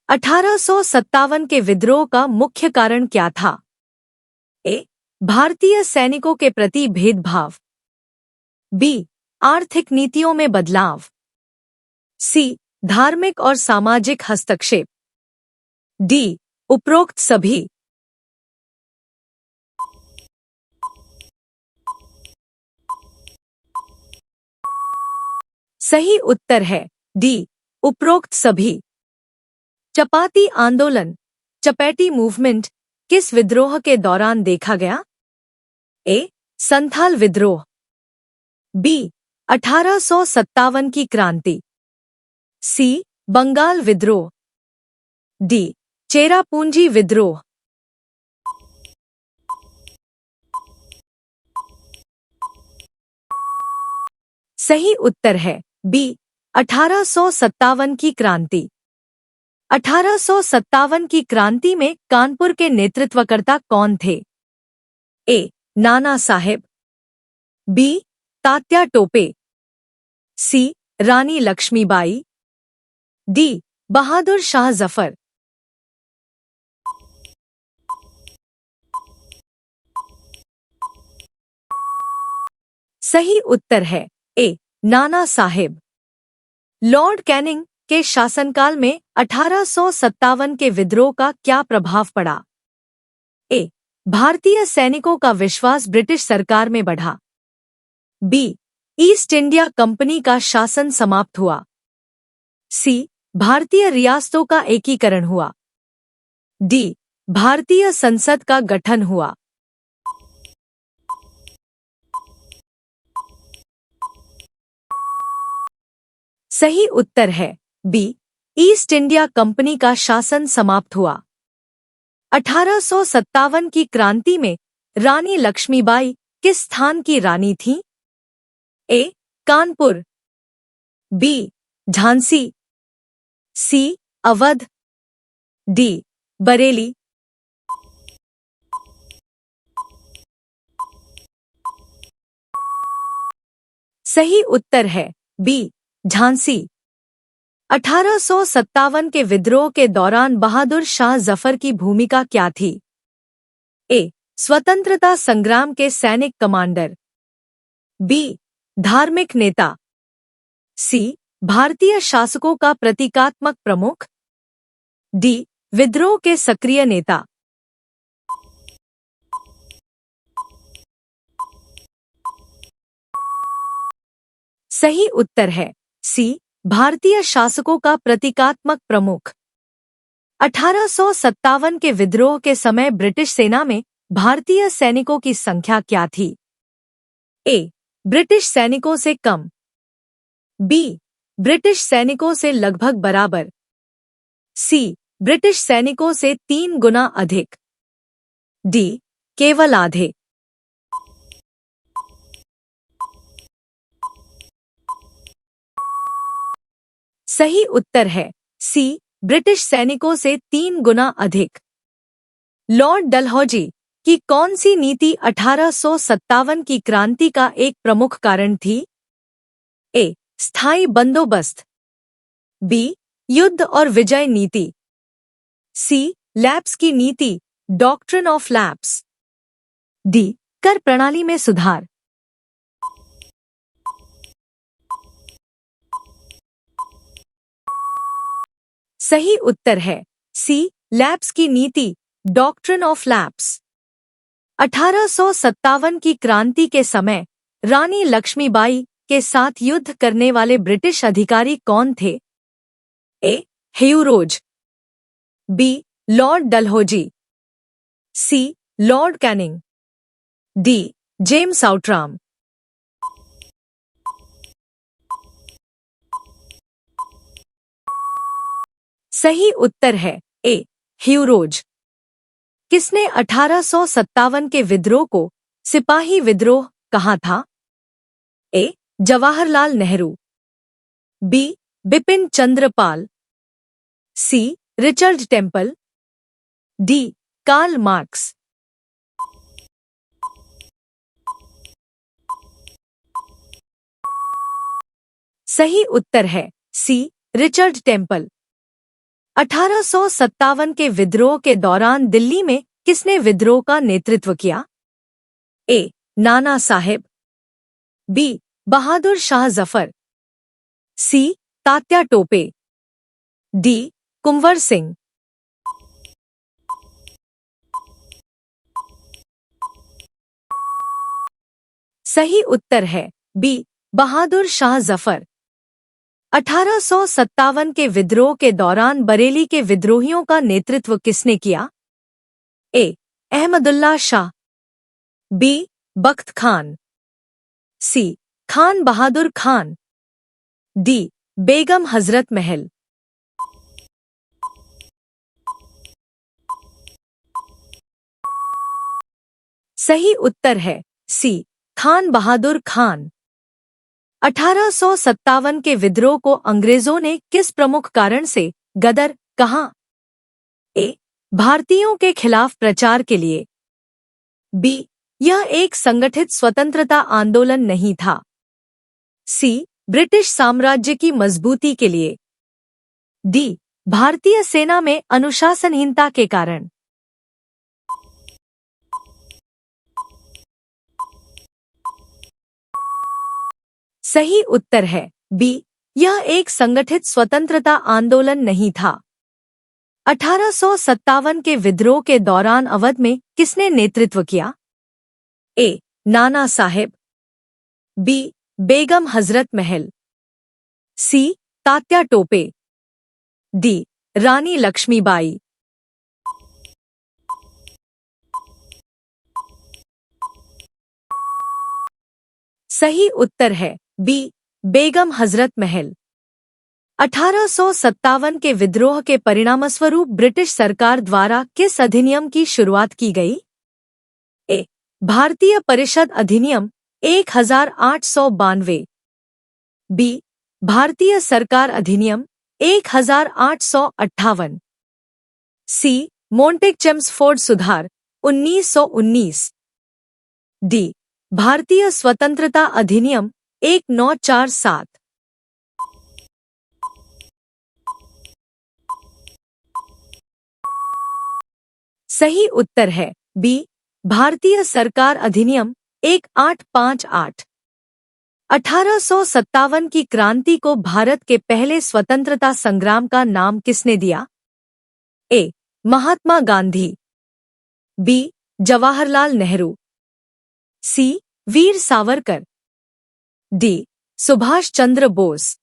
1857 के विद्रोह का मुख्य कारण क्या था? ए. भारतीय सैनिकों के प्रति भेदभाव। बी. आर्थिक नीतियों में बदलाव। सी. धार्मिक और सामाजिक हस्तक्षेप। डी. उपरोक्त सभी। सही उत्तर है डी. उपरोक्त सभी। चपाती आंदोलन, चपैटी मूवमेंट किस विद्रोह के दौरान देखा गया? ए. संथाल विद्रोह। बी. 1857 की क्रांति। सी. बंगाल विद्रोह। डी. चेरापूंजी विद्रोह। सही उत्तर है बी. 1857 की क्रांति। 1857 की क्रांति में कानपुर के नेतृत्वकर्ता कौन थे? ए. नाना साहेब। बी. तात्या टोपे। सी. रानी लक्ष्मीबाई। डी. बहादुर शाह जफर। सही उत्तर है ए. नाना साहेब। लॉर्ड कैनिंग के शासनकाल में 1857 के विद्रोह का क्या प्रभाव पड़ा? ए. भारतीय सैनिकों का विश्वास ब्रिटिश सरकार में बढ़ा। बी. ईस्ट इंडिया कंपनी का शासन समाप्त हुआ। सी. भारतीय रियासतों का एकीकरण हुआ। डी. भारतीय संसद का गठन हुआ। सही उत्तर है बी. ईस्ट इंडिया कंपनी का शासन समाप्त हुआ। 1857 की क्रांति में रानी लक्ष्मीबाई किस स्थान की रानी थीं? ए. कानपुर। बी. झांसी। सी. अवध। डी. बरेली। सही उत्तर है बी. झांसी। 1857 के विद्रोह के दौरान बहादुर शाह जफर की भूमिका क्या थी? ए. स्वतंत्रता संग्राम के सैनिक कमांडर। बी. धार्मिक नेता। सी. भारतीय शासकों का प्रतीकात्मक प्रमुख। डी. विद्रोह के सक्रिय नेता। सही उत्तर है सी. भारतीय शासकों का प्रतीकात्मक प्रमुख। 1857 के विद्रोह के समय ब्रिटिश सेना में भारतीय सैनिकों की संख्या क्या थी? ए. ब्रिटिश सैनिकों से कम। बी. ब्रिटिश सैनिकों से लगभग बराबर। सी. ब्रिटिश सैनिकों से 3 गुना अधिक। डी. केवल आधे। सही उत्तर है सी. ब्रिटिश सैनिकों से 3 गुना अधिक। लॉर्ड डलहौजी की कौन सी नीति 1857 की क्रांति का एक प्रमुख कारण थी? ए. स्थायी बंदोबस्त। बी. युद्ध और विजय नीति। सी. लैप्स की नीति, डॉक्ट्रिन ऑफ लैप्स। डी. कर प्रणाली में सुधार। सही उत्तर है सी. लैप्स की नीति, डॉक्ट्रिन ऑफ लैप्स। 1857 की क्रांति के समय रानी लक्ष्मीबाई के साथ युद्ध करने वाले ब्रिटिश अधिकारी कौन थे? A. Hugh Rose. B. Lord Dalhousie. C. Lord Canning. D. James Outram. सही उत्तर है ए. ह्यू रोज। किसने 1857 के विद्रोह को सिपाही विद्रोह कहा था? A. Jawaharlal Nehru. B. Bipin Chandra Pal. C. Richard Temple. D. Karl Marx. सही उत्तर है सी. Richard temple. 1857 के विद्रोह के दौरान दिल्ली में किसने विद्रोह का नेतृत्व किया? ए. नाना साहेब, बी. बहादुर शाह जफर, सी. तात्या टोपे, डी. कुंवर सिंह। सही उत्तर है बी. बहादुर शाह जफर। 1857 के विद्रोह के दौरान बरेली के विद्रोहियों का नेतृत्व किसने किया? ए. अहमदुल्ला शाह, बी. बख्त खान, सी. खान बहादुर खान, डी. बेगम हजरत महल। सही उत्तर है सी. खान बहादुर खान। 1857 के विद्रोह को अंग्रेजों ने किस प्रमुख कारण से गदर कहा? ए. भारतीयों के खिलाफ प्रचार के लिए, बी. यह एक संगठित स्वतंत्रता आंदोलन नहीं था, सी. ब्रिटिश साम्राज्य की मजबूती के लिए, डी. भारतीय सेना में अनुशासनहीनता के कारण। सही उत्तर है बी. यह एक संगठित स्वतंत्रता आंदोलन नहीं था। 1857 के विद्रोह के दौरान अवध में किसने नेतृत्व किया? ए. नाना साहेब, बी. बेगम हजरत महल, सी. तात्या टोपे, डी. रानी लक्ष्मीबाई। सही उत्तर है बी. बेगम हजरत महल। 1857 के विद्रोह के परिणामस्वरूप ब्रिटिश सरकार द्वारा किस अधिनियम की शुरुआत की गई? ए. भारतीय परिषद अधिनियम 1892, बी. भारतीय सरकार अधिनियम 1858, सी. मोंटेक चेम्सफोर्ड सुधार 1919, डी. भारतीय स्वतंत्रता अधिनियम 1947। सही उत्तर है बी. भारतीय सरकार अधिनियम 1858। 1857 की क्रांति को भारत के पहले स्वतंत्रता संग्राम का नाम किसने दिया? ए. महात्मा गांधी, बी. जवाहरलाल नेहरू, सी. वीर सावरकर, डी. सुभाष चंद्र बोस।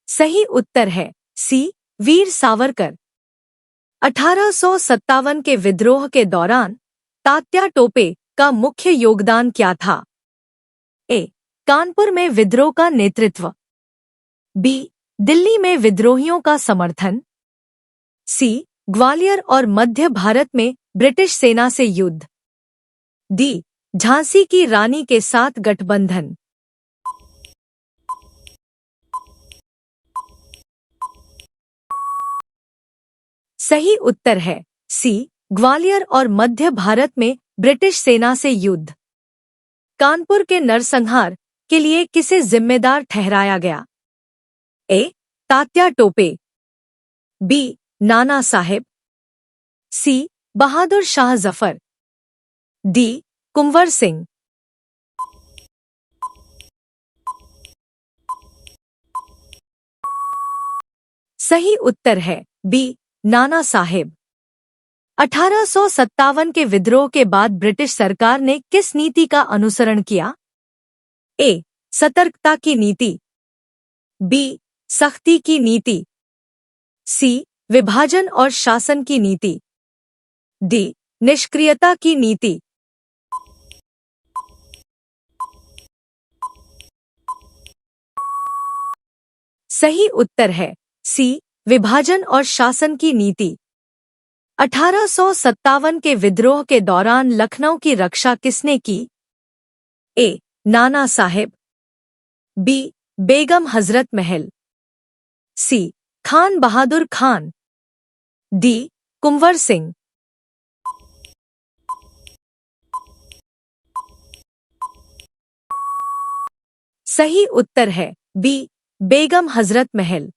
सही उत्तर है सी. वीर सावरकर। 1857 के विद्रोह के दौरान तात्या टोपे का मुख्य योगदान क्या था? ए. कानपुर में विद्रोह का नेतृत्व, बी. दिल्ली में विद्रोहियों का समर्थन, सी. ग्वालियर और मध्य भारत में ब्रिटिश सेना से युद्ध, डी. झांसी की रानी के साथ गठबंधन। सही उत्तर है सी. ग्वालियर और मध्य भारत में ब्रिटिश सेना से युद्ध। कानपुर के नरसंहार के लिए किसे जिम्मेदार ठहराया गया? ए. तात्या टोपे, बी. नाना साहेब, सी. बहादुर शाह जफर, डी. कुंवर सिंह। सही उत्तर है बी. नाना साहेब। 1857 के विद्रोह के बाद ब्रिटिश सरकार ने किस नीति का अनुसरण किया? ए. सतर्कता की नीति, बी. सख्ती की नीति, सी. विभाजन और शासन की नीति, डी. निष्क्रियता की नीति। सही उत्तर है सी. विभाजन और शासन की नीति। 1857 के विद्रोह के दौरान लखनऊ की रक्षा किसने की? ए. नाना साहेब, बी. बेगम हजरत महल, सी. खान बहादुर खान, डी. कुंवर सिंह। सही उत्तर है बी बेगम हजरत महल।